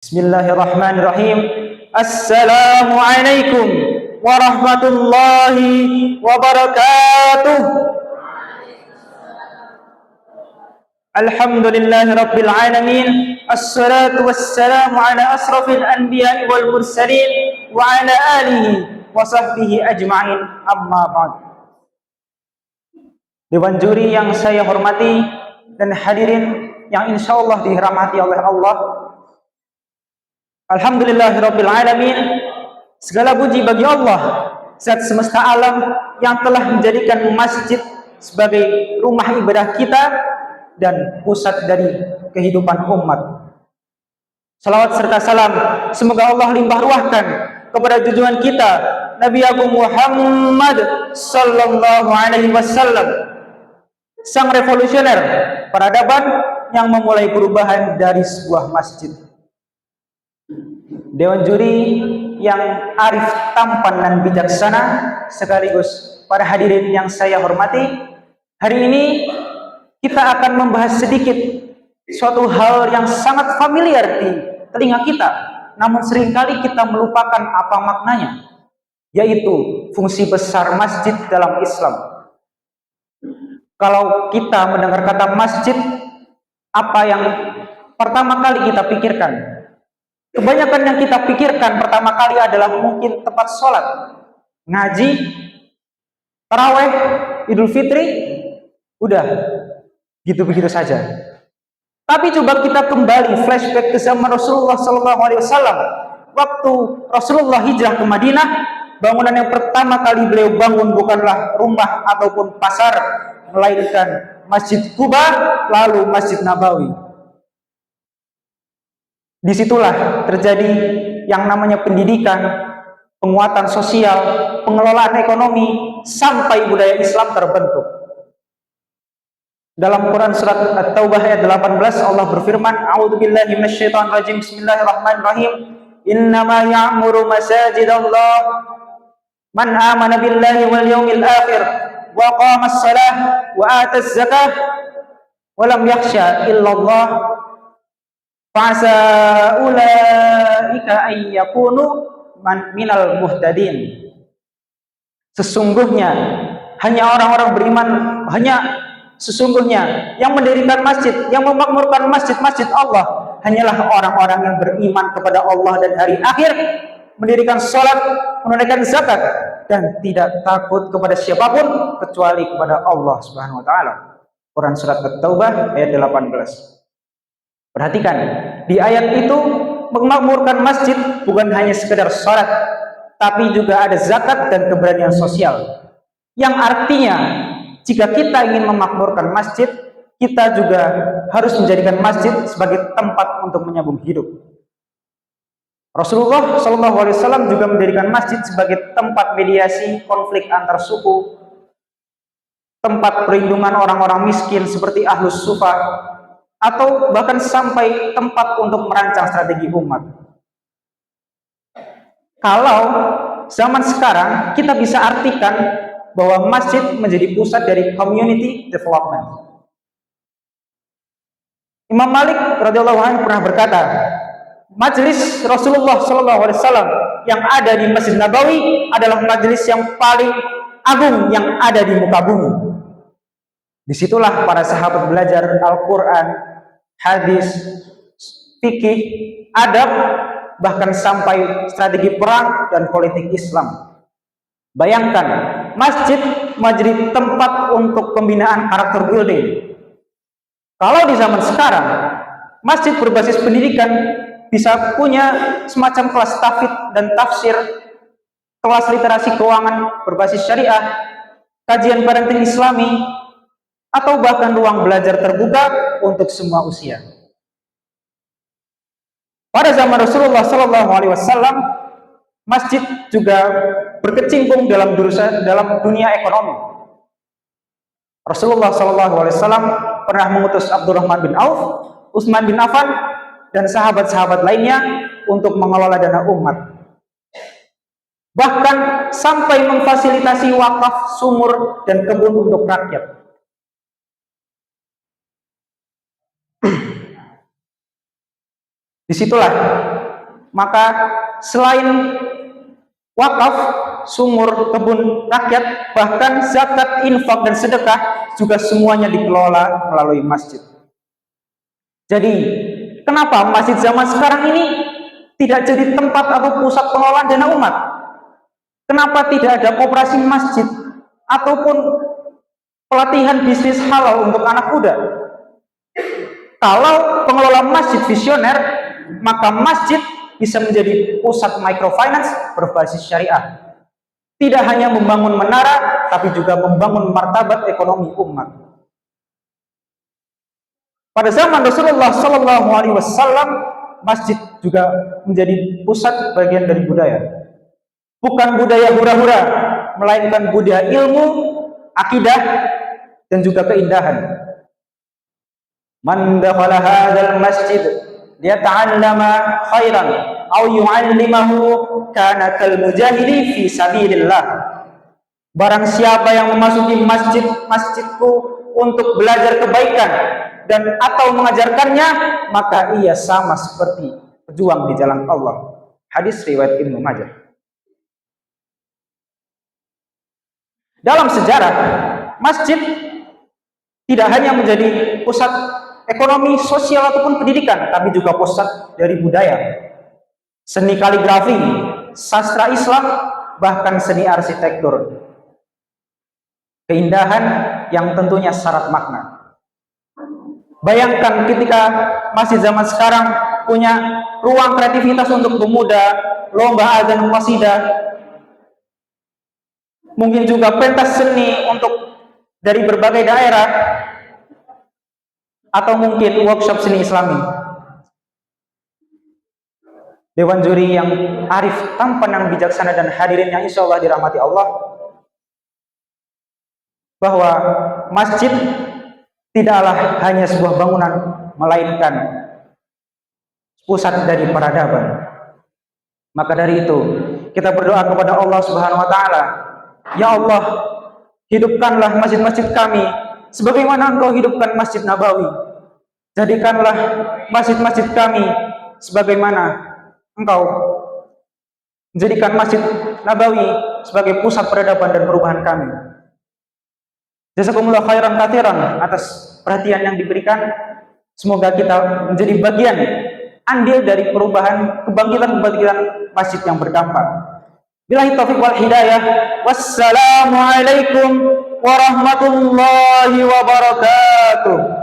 Bismillahirrahmanirrahim. Assalamualaikum warahmatullahi wabarakatuh. Alhamdulillahi rabbil alamin. Assalatu wassalamu ala asrafil anbiya'i wal mursalin wa ala alihi wa sahbihi ajma'in. Amma ba'd. Dewan juri yang saya hormati dan hadirin yang insyaallah dirahmati oleh Allah. Alhamdulillahirabbil alamin. Segala puji bagi Allah, Zat semesta alam yang telah menjadikan masjid sebagai rumah ibadah kita dan pusat dari kehidupan umat. Salawat serta salam semoga Allah limpah ruahkan kepada junjungan kita Nabi Agung Muhammad sallallahu alaihi wasallam, sang revolusioner peradaban yang memulai perubahan dari sebuah masjid. Dewan juri yang arif, tampan dan bijaksana, sekaligus para hadirin yang saya hormati, hari ini kita akan membahas sedikit suatu hal yang sangat familiar di telinga kita, namun seringkali kita melupakan apa maknanya, yaitu fungsi besar masjid dalam Islam. Kalau kita mendengar kata masjid, apa yang pertama kali kita pikirkan? Kebanyakan yang kita pikirkan pertama kali adalah mungkin tempat sholat, ngaji, taraweh, Idul Fitri, udah gitu-begitu saja. Tapi coba kita kembali flashback ke zaman Rasulullah SAW. Waktu Rasulullah hijrah ke Madinah, bangunan yang pertama kali beliau bangun bukanlah rumah ataupun pasar, melainkan Masjid Quba, lalu Masjid Nabawi. Disitulah terjadi yang namanya pendidikan, penguatan sosial, pengelolaan ekonomi, sampai budaya Islam terbentuk. Dalam Quran surat At-Taubah ayat 18 Allah berfirman, A'udzubillahi minasyaitonir rajim. Bismillahirrahmanirrahim. Innama ya'muru masajidallah man amana billahi wal yawmil akhir wa qama as-salah wa ata az-zakah wa lam yakhsha illallah fa'asa ulaika ay yakunu minal muhtadin. Sesungguhnya hanya orang-orang beriman, sesungguhnya yang mendirikan masjid, yang memakmurkan masjid-masjid Allah hanyalah orang-orang yang beriman kepada Allah dan hari akhir, mendirikan salat, menunaikan zakat, dan tidak takut kepada siapapun kecuali kepada Allah Subhanahu wa taala. Quran surat At-Taubah ayat 18. Perhatikan, di ayat itu memakmurkan masjid bukan hanya sekedar sholat, tapi juga ada zakat dan keberanian sosial. Yang artinya, jika kita ingin memakmurkan masjid, kita juga harus menjadikan masjid sebagai tempat untuk menyambung hidup. Rasulullah SAW juga menjadikan masjid sebagai tempat mediasi konflik antar suku, tempat perlindungan orang-orang miskin seperti Ahlus Sufah, atau bahkan sampai tempat untuk merancang strategi umat. Kalau zaman sekarang kita bisa artikan bahwa masjid menjadi pusat dari community development. Imam Malik radhiyallahu anhu pernah berkata, majelis Rasulullah SAW yang ada di Masjid Nabawi adalah majelis yang paling agung yang ada di muka bumi. Disitulah para sahabat belajar Al-Quran, hadis, fikih, adab, bahkan sampai strategi perang dan politik Islam. Bayangkan, masjid menjadi tempat untuk pembinaan karakter building. Kalau di zaman sekarang, masjid berbasis pendidikan bisa punya semacam kelas tahfidz dan tafsir, kelas literasi keuangan berbasis syariah, kajian parenting Islami, atau bahkan ruang belajar terbuka untuk semua usia. Pada zaman Rasulullah SAW, masjid juga berkecimpung dalam dunia ekonomi. Rasulullah SAW pernah mengutus Abdurrahman bin Auf, Utsman bin Affan, dan sahabat-sahabat lainnya untuk mengelola dana umat. Bahkan sampai memfasilitasi wakaf sumur dan kebun untuk rakyat. Disitulah maka selain wakaf, sumur, kebun rakyat, bahkan zakat, infak, dan sedekah juga semuanya dikelola melalui masjid. Jadi, kenapa masjid zaman sekarang ini tidak jadi tempat atau pusat pengelolaan dana umat? Kenapa tidak ada koperasi masjid ataupun pelatihan bisnis halal untuk anak muda? Kalau pengelola masjid visioner, maka masjid bisa menjadi pusat microfinance berbasis syariah. Tidak hanya membangun menara, tapi juga membangun martabat ekonomi umat. Pada zaman Rasulullah Shallallahu Alaihi Wasallam, masjid juga menjadi pusat bagian dari budaya. Bukan budaya hura-hura, melainkan budaya ilmu, akidah, dan juga keindahan. Man dakhala hadzal masjid liyata'allama khairan aw yu'allimahu kana kal mujahidi fi sabilillah. Barang siapa yang memasuki masjidku untuk belajar kebaikan dan atau mengajarkannya, maka ia sama seperti pejuang di jalan Allah. Hadis riwayat Ibnu Majah. Dalam sejarah, masjid tidak hanya menjadi pusat ekonomi, sosial, ataupun pendidikan, tapi juga pusat dari budaya, seni kaligrafi, sastra Islam, bahkan seni arsitektur. Keindahan yang tentunya syarat makna. Bayangkan ketika masjid zaman sekarang punya ruang kreativitas untuk pemuda, lomba azan qasidah, mungkin juga pentas seni untuk dari berbagai daerah, atau mungkin workshop seni Islami. Dewan juri yang arif, tampan, yang bijaksana, dan hadirin yang insya Allah dirahmati Allah, bahwa masjid tidaklah hanya sebuah bangunan, melainkan pusat dari peradaban. Maka dari itu kita berdoa kepada Allah Subhanahu wa Ta'ala, ya Allah, hidupkanlah masjid-masjid kami sebagaimana Engkau hidupkan Masjid Nabawi. Jadikanlah masjid-masjid kami sebagaimana Engkau menjadikan Masjid Nabawi sebagai pusat peradaban dan perubahan kami. Jazakumullah khairan katsiran atas perhatian yang diberikan. Semoga kita menjadi bagian andil dari perubahan, kebangkitan masjid yang berdampak. Billahi taufiq wal hidayah. Wassalamualaikum warahmatullahi wabarakatuh.